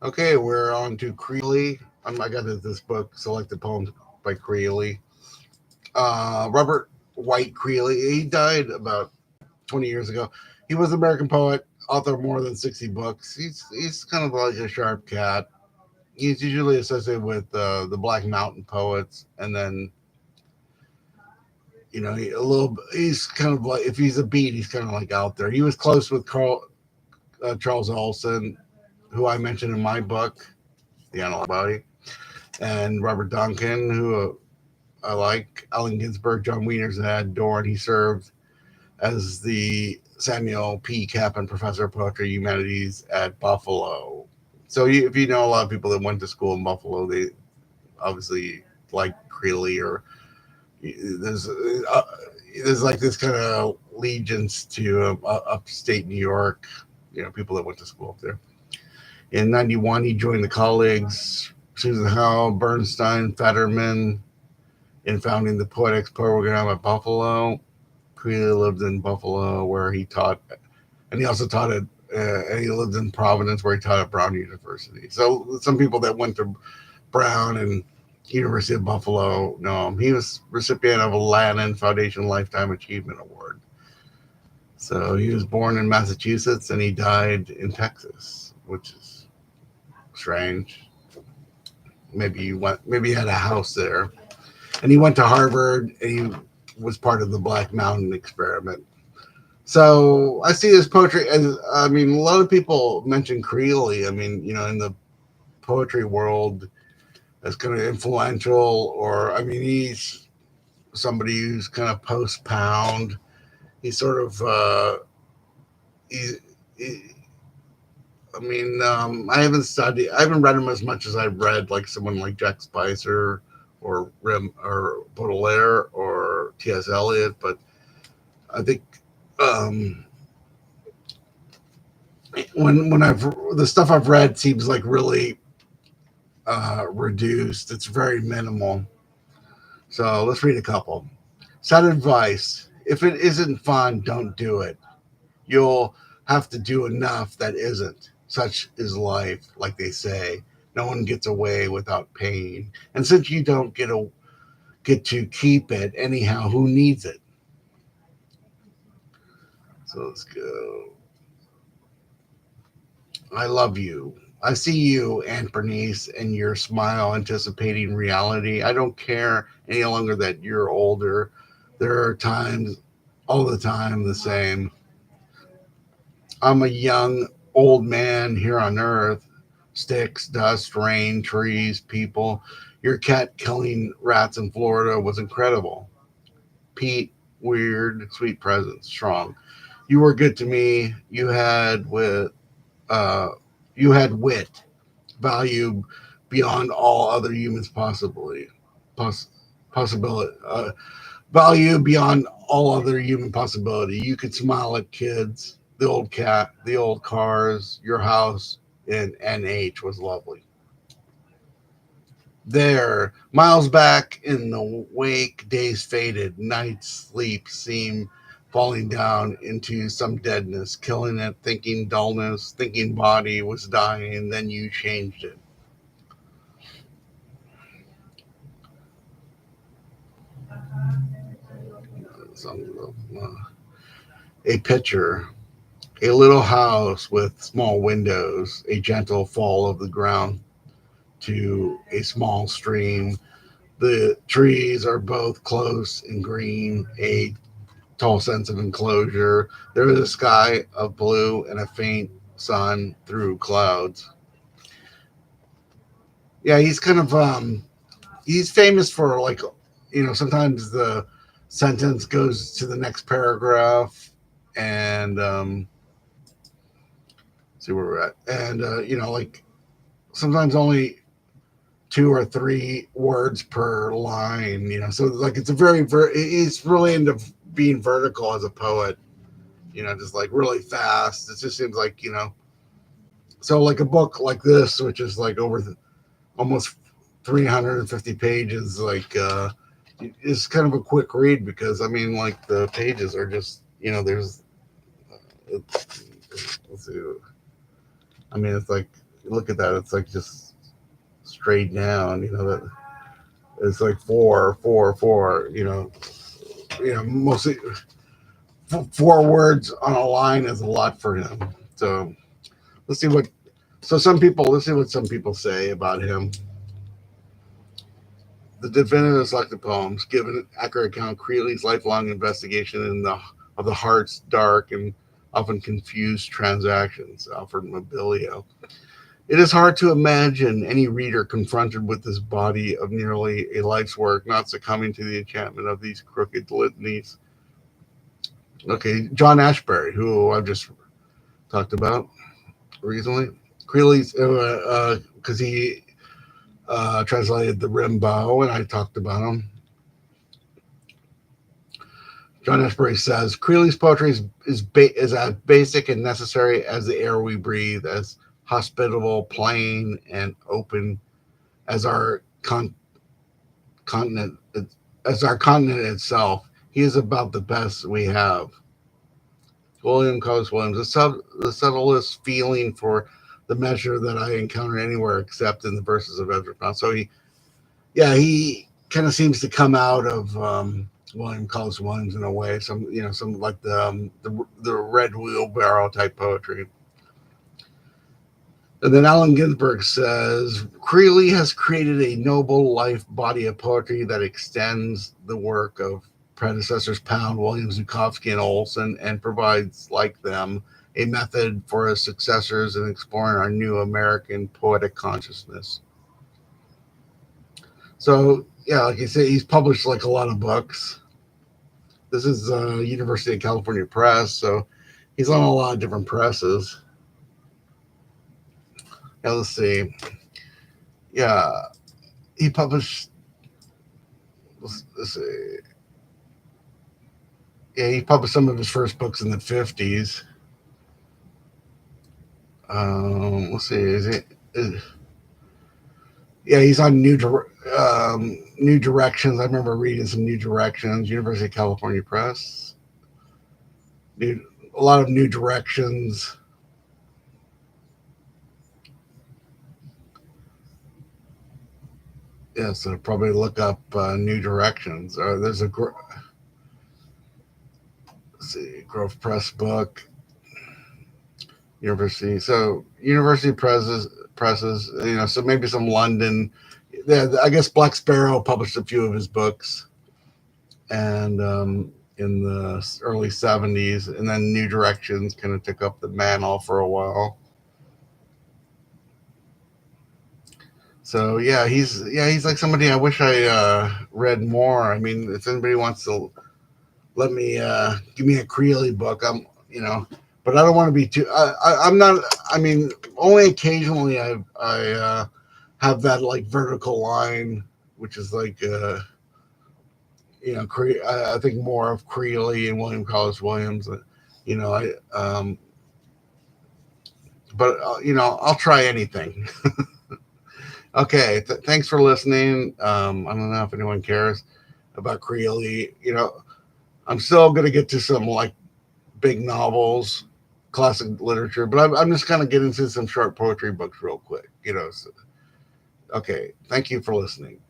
Okay, we're on to Creeley. I got this book, Selected Poems by Creeley. Robert White Creeley. He died about 20 years ago. He was an American poet, author of more than 60 books. He's kind of like a sharp cat. He's usually associated with the Black Mountain poets, and then a little. He's kind of like, if he's a beat, he's kind of like out there. He was close with Charles Olson, who I mentioned in my book, The Analog Body, and Robert Duncan, who I like, Allen Ginsberg, John Wieners and Ed Dorn. He served as the Samuel P. Capen Professor of Poetry, Humanities at Buffalo. So if you know a lot of people that went to school in Buffalo, they obviously like Creeley, or there's uh, there's like this kind of allegiance to upstate New York. People that went to school up there. In '91, he joined the colleagues Susan Howe, Bernstein, Federman, in founding the Poetics Program at Buffalo. Creeley lived in Buffalo, where he taught, and he also taught at, and he lived in Providence, where he taught at Brown University. So some people that went to Brown and University of Buffalo know him. He was recipient of a Lannan Foundation Lifetime Achievement Award. So he was born in Massachusetts and he died in Texas, which is strange. Maybe he had a house there. And he went to Harvard and he was part of the Black Mountain experiment. So I see his poetry as, I mean, a lot of people mention Creeley. I mean, in the poetry world, as kind of influential, or I mean, he's somebody who's kind of post pound. He's sort of, he, I mean, I haven't read him as much as I've read like someone like Jack Spicer or Baudelaire or T.S. Eliot, but I think um, when I've the stuff I've read seems like really reduced. It's very minimal. So let's read a couple. Sad advice: if it isn't fun, don't do it. You'll have to do enough that isn't. Such is life, like they say. No one gets away without pain. And since you don't get to keep it anyhow, who needs it? So let's go. I love you. I see you, Aunt Bernice, and your smile anticipating reality. I don't care any longer that you're older. There are times, all the time, the same. I'm a young old man here on earth. Sticks, dust, rain, trees, people. Your cat killing rats in Florida was incredible. Pete, weird, sweet presence, strong. You were good to me. Uh, you had wit, value beyond all other humans poss- possibility, value beyond all other human possibility. You could smile at kids, the old cat, the old cars, your house in NH was lovely. There, miles back in the wake, days faded, nights sleep seemed falling down into some deadness, killing it, thinking dullness, thinking body was dying, then you changed it. Some, a picture, a little house with small windows, a gentle fall of the ground to a small stream. The trees are both close and green, a tall sense of enclosure. There is a sky of blue and a faint sun through clouds. Yeah, he's famous for, like, sometimes the sentence goes to the next paragraph, and see where we're at. And like, sometimes only two or three words per line, so like it's a he's really into being vertical as a poet, just like really fast. It just seems like, so like a book like this, which is like over almost 350 pages, like is kind of a quick read, because I mean, like, the pages are just, there's let's see, I mean, it's like, look at that. It's like just straight down. That it's like 4, 4, 4. Mostly 4 words on a line is a lot for him. So let's see what. Let's see what some people say about him. The definitive selected poems give an accurate account of Creeley's lifelong investigation of the heart's dark and often confused transactions. Alfred Mobilio. It is hard to imagine any reader confronted with this body of nearly a life's work not succumbing to the enchantment of these crooked litanies. Okay, John Ashbery, who I've just talked about recently. Creeley's, because he translated the Rimbaud, and I talked about him. John Ashbery says Creeley's poetry is as basic and necessary as the air we breathe, as hospitable, plain, and open as our continent itself. He is about the best we have. William Carlos Williams, the subtlest feeling for the measure that I encounter anywhere except in the verses of Ezra Pound. So he kind of seems to come out of William Carlos Williams in a way. Some like the Red Wheelbarrow type poetry. And then Allen Ginsberg says, Creeley has created a noble life body of poetry that extends the work of predecessors Pound, Williams, Zhukovsky, and Olson, and provides, like them, a method for his successors in exploring our new American poetic consciousness. So, yeah, like you say, he's published like a lot of books. This is University of California Press, so he's on a lot of different presses. Yeah, let's see. Yeah, he published. Let's see. Yeah, he published some of his first books in the 50s. Let's see. Yeah, he's on New Directions. I remember reading some New Directions. University of California Press. A lot of New Directions. Yeah, so probably look up New Directions. There's a Grove Press book. University. So University presses. So maybe some London. Yeah, I guess Black Sparrow published a few of his books, and in the early 70s, and then New Directions kind of took up the mantle for a while. So he's like somebody I wish I read more. I mean, if anybody wants to let me give me a Creeley book, but I don't want to be too. I'm not. I mean, only occasionally I have that like vertical line, which is like I think more of Creeley and William Carlos Williams. But I'll try anything. Okay, thanks for listening. I don't know if anyone cares about Creeley. I'm still going to get to some like big novels, classic literature, but I'm just going to get into some short poetry books real quick. So, okay, thank you for listening.